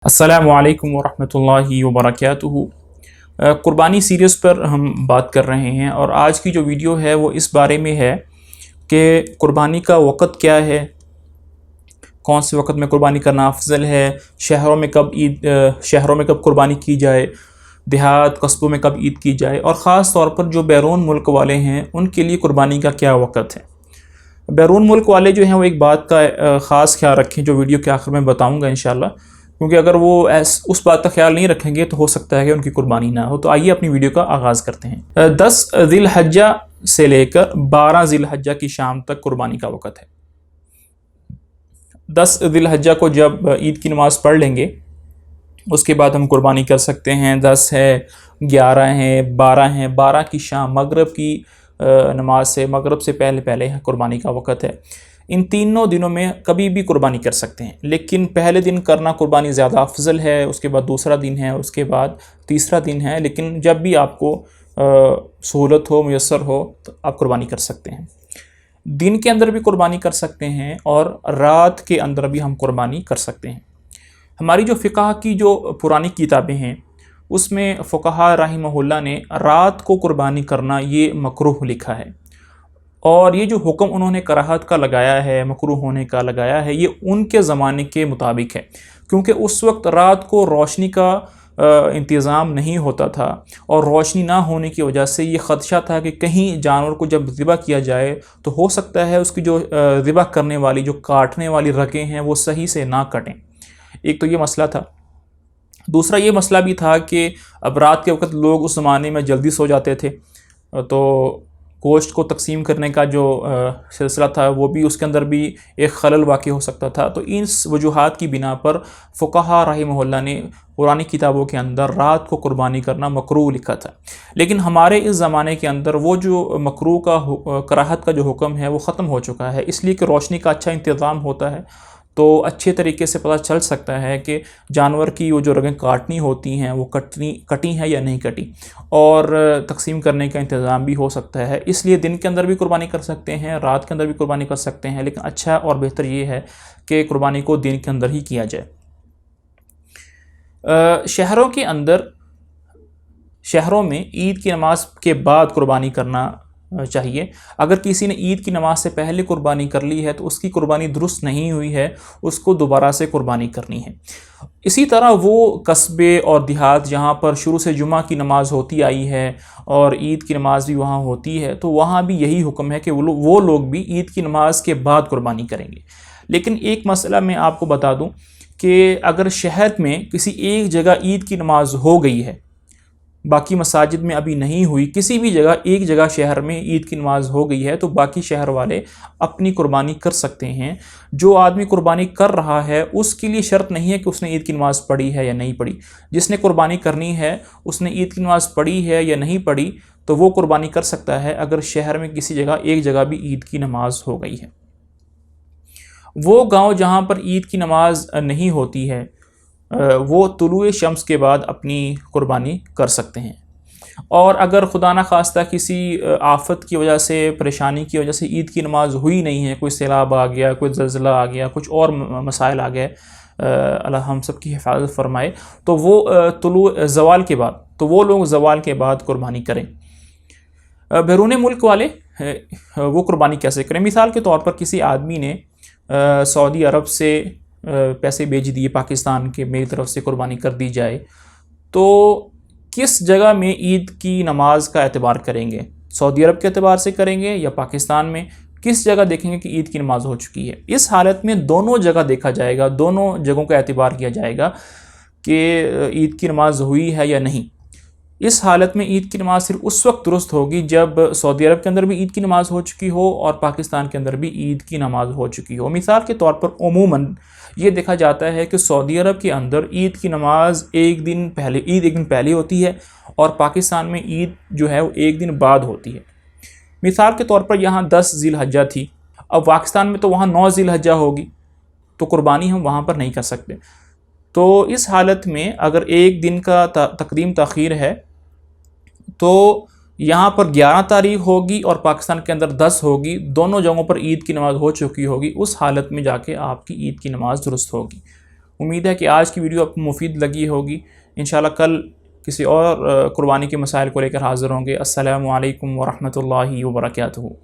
अस्सलामु अलैकुम वरहमतुल्लाहि वबरकातुहू। कुर्बानी सीरीज़ पर हम बात कर रहे हैं और आज की जो वीडियो है वो इस बारे में है कि कुर्बानी का वक़्त क्या है, कौन से वक़्त में कुर्बानी करना अफजल है, शहरों में कब कुर्बानी की जाए, देहात कस्बों में कब ईद की जाए और ख़ास तौर पर जो बैरून मुल्क वाले हैं उनके लिए कुर्बानी का क्या वक़्त है। बैरून मुल्क वाले जो हैं वो एक बात का ख़ास ख्याल रखें जो वीडियो के आखिर में बताऊँगा इंशाल्लाह, क्योंकि अगर वो उस बात का ख्याल नहीं रखेंगे तो हो सकता है कि उनकी कुर्बानी ना हो। तो आइए अपनी वीडियो का आगाज़ करते हैं। 10 ज़िलहज्जा से लेकर 12 ज़िलहज्जा की शाम तक कुर्बानी का वक़्त है। 10 ज़िलहज्जा को जब ईद की नमाज़ पढ़ लेंगे उसके बाद हम कुर्बानी कर सकते हैं। 10 है, 11 है, 12 है। 12 की शाम मगरिब की नमाज से, मगरिब से पहले पहले कुर्बानी का वक़्त है। इन तीनों दिनों में कभी भी कुर्बानी कर सकते हैं, लेकिन पहले दिन करना कुर्बानी ज़्यादा अफजल है, उसके बाद दूसरा दिन है, उसके बाद तीसरा दिन है। लेकिन जब भी आपको सहूलत हो, मुयस्सर हो तो आप कुर्बानी कर सकते हैं। दिन के अंदर भी कुर्बानी कर सकते हैं और रात के अंदर भी हम कुर्बानी कर सकते हैं। हमारी जो फ़िक़्ह की जो पुरानी किताबें हैं उसमें फ़ुक़हा रहिमहुल्लाह ने रात को कुर्बानी करना ये मकरूह लिखा है, और ये जो हुक्म उन्होंने कराहत का लगाया है, मकरूह होने का लगाया है, ये उनके ज़माने के मुताबिक है, क्योंकि उस वक्त रात को रोशनी का इंतज़ाम नहीं होता था और रोशनी ना होने की वजह से ये ख़दशा था कि कहीं जानवर को जब ज़िबा किया जाए तो हो सकता है उसकी जो ज़िबा करने वाली, जो काटने वाली रगें हैं वो सही से ना कटें। एक तो ये मसला था। दूसरा ये मसला भी था कि अब रात के वक्त लोग उस ज़माने में जल्दी सो जाते थे, तो गोश्त को तकसीम करने का जो सिलसिला था वो भी, उसके अंदर भी एक खलल वाक़ई हो सकता था। तो इन वजूहात की बिना पर फ़ुक़हा रहिमहुल्लाह ने पुरानी किताबों के अंदर रात को कुर्बानी करना मकरूह लिखा था। लेकिन हमारे इस ज़माने के अंदर वो जो मकरूह का कराहत का जो हुक्म है वो ख़त्म हो चुका है, इसलिए कि रोशनी का अच्छा इंतज़ाम होता है तो अच्छे तरीके से पता चल सकता है कि जानवर की वो जो रगें काटनी होती हैं वो कटी हैं या नहीं कटी, और तकसीम करने का इंतज़ाम भी हो सकता है। इसलिए दिन के अंदर भी कुर्बानी कर सकते हैं, रात के अंदर भी कुर्बानी कर सकते हैं, लेकिन अच्छा और बेहतर ये है कि कुर्बानी को दिन के अंदर ही किया जाए। शहरों में ईद की नमाज के बाद कुर्बानी करना चाहिए। अगर किसी ने ईद की नमाज से पहले कुर्बानी कर ली है तो उसकी कुर्बानी दुरुस्त नहीं हुई है, उसको दोबारा से कुर्बानी करनी है। इसी तरह वो कस्बे और देहात जहाँ पर शुरू से जुमा की नमाज होती आई है और ईद की नमाज भी वहाँ होती है, तो वहाँ भी यही हुक्म है कि वो लोग भी ईद की नमाज के बाद कुर्बानी करेंगे। लेकिन एक मसला मैं आपको बता दूँ कि अगर शहर में किसी एक जगह ईद की नमाज हो गई है, बाकी मसाजिद में अभी नहीं हुई, किसी भी जगह एक जगह शहर में ईद की नमाज हो गई है, तो बाकी शहर वाले अपनी कुर्बानी कर सकते हैं। जो आदमी कुर्बानी कर रहा है उसके लिए शर्त नहीं है कि उसने ईद की नमाज पढ़ी है या नहीं पढ़ी। जिसने कुर्बानी करनी है उसने ईद की नमाज पढ़ी है या नहीं पढ़ी तो वो कुर्बानी कर सकता है, अगर शहर में किसी जगह एक जगह भी ईद की नमाज हो गई है। वो गाँव जहाँ पर ईद की नमाज नहीं होती है वो तुलुए शम्स के बाद अपनी कुर्बानी कर सकते हैं। और अगर खुदा न खास्ता किसी आफत की वजह से, परेशानी की वजह से ईद की नमाज हुई नहीं है, कोई सैलाब आ गया, कोई ज़लज़ला आ गया, कुछ और मसाइल आ गए, अल्लाह हम सब की हिफाजत फरमाए, तो वो ज़वाल के बाद, तो वो लोग ज़वाल के बाद कुर्बानी करें। बैरून मुल्क वाले वो कुर्बानी कैसे करें? मिसाल के तौर पर किसी आदमी ने सऊदी अरब से पैसे भेज दिए पाकिस्तान के, मेरी तरफ से कुर्बानी कर दी जाए, तो किस जगह में ईद की नमाज का एतबार करेंगे? सऊदी अरब के एतबार से करेंगे या पाकिस्तान में? किस जगह देखेंगे कि ईद की नमाज हो चुकी है? इस हालत में दोनों जगह देखा जाएगा, दोनों जगहों का एतबार किया जाएगा कि ईद की नमाज हुई है या नहीं। इस हालत में ईद की नमाज सिर्फ उस वक्त दुरुस्त होगी जब सऊदी अरब के अंदर भी ईद की नमाज हो चुकी हो और पाकिस्तान के अंदर भी ईद की नमाज हो चुकी हो। मिसाल के तौर पर उमूमन ये देखा जाता है कि सऊदी अरब के अंदर ईद की नमाज एक दिन पहले होती है और पाकिस्तान में ईद जो है वो एक दिन बाद होती है। मिसाल के तौर पर यहाँ 10 ज़िलहज्जा थी, अब पाकिस्तान में तो वहाँ 9 ज़िलहज्जा होगी, तो कुर्बानी हम वहाँ पर नहीं कर सकते। तो इस हालत में अगर एक दिन का तकदीम ताख़ीर है तो यहाँ पर 11 तारीख होगी और पाकिस्तान के अंदर 10 होगी, दोनों जगहों पर ईद की नमाज़ हो चुकी होगी। उस हालत में जाके आपकी ईद की नमाज़ दुरुस्त होगी। امید ہے کہ آج کی ویڈیو آپ کو مفید لگی ہوگی. انشاءاللہ کل کسی اور قربانی کے مسائل کو لے کر حاضر ہوں گے. السلام علیکم ورحمۃ اللہ وبرکاتہ.